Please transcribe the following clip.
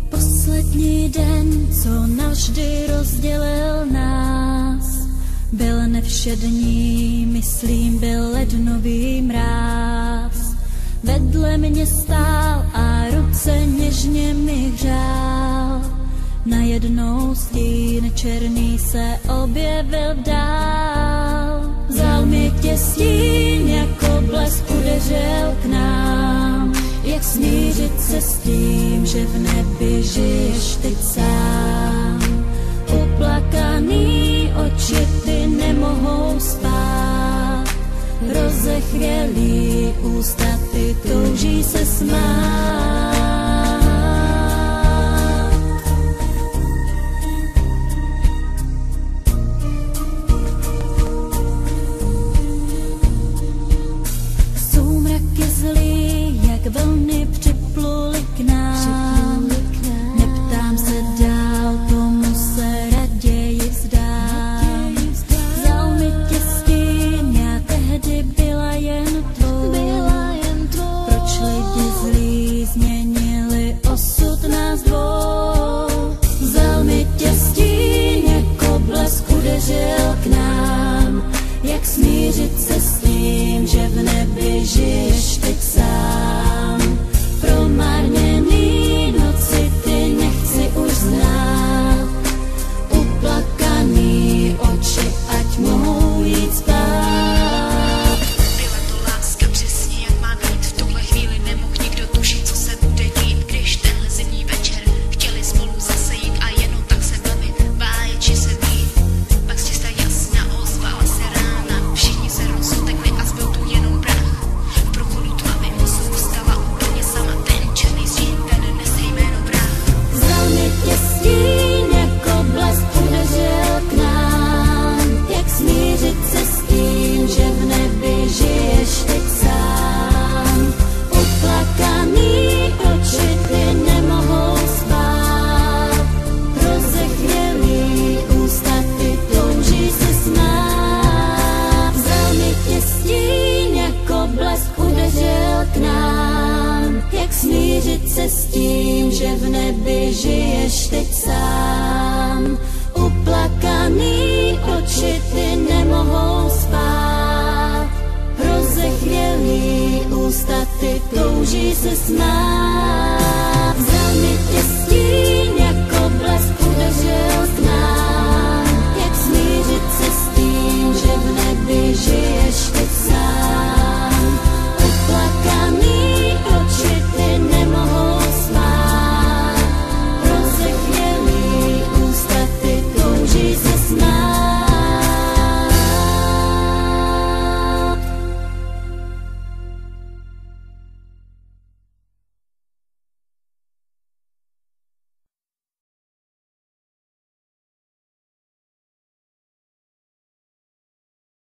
Poslední den, co navždy rozdělil nás, byl nevšední, myslím, byl lednový mráz. Vedle mě stál a ruce něžně mi hřál. Najednou stín černý se objevil dál. Vzal mi tě stín, jako blesk udeřil k nám. Jak smířit se s tím, že v nebi žiješ teď sám? Uplakaný oči ty nemohou spát, rozechvělý ústa ty touží se smát. Soumrak je zlý, jak vlny připluli k nám. Neptám se dál, tomu se raději vzdám. Vzal mi tě stín, já tehdy byla jen tvou. Proč lidi zlí změnili osud nás dvou? Vzal mi tě stín, jako blesk udeřil k nám. Jak smířit se s tím, že v nebi žiješ teď sám? Promarněný noci ty nechci už znát. Uplakaný oči, ať mohou jít spát. Byla to láska přesně jak má být. V tuhle chvíli nemohl nikdo tušit, co se bude dít. Když tenhle zimní večer chtěli spolu zase jít a jenom tak se bavit, báječi se být. Pak z čista jasna ozvala se rána. Všichni se roztekli a zbyl tu jenom prach. V prochodu tmavým zůstala úplně sama. Ten černý stín, ten nese jméno vrah. Vzal mi tě stín, jako blesk udeřil k nám. Jak smířit se s tím, že v nebi žiješ teď sám? Uplakaný oči ty nemohou spát, rozechvělý ústa ty touží se smát. Vzal mi tě stín, jako blesk udeřil k nám. Jak smířit se s tím, že v nebi žiješ teď sám? Uplakaný oči ty nemohou spát, rozechvělý ústa ty touží se smát. Vzal mi tě stín, jako blesk udeřil k nám. Jak smířit se s tím, že v nebi žiješ teď sám?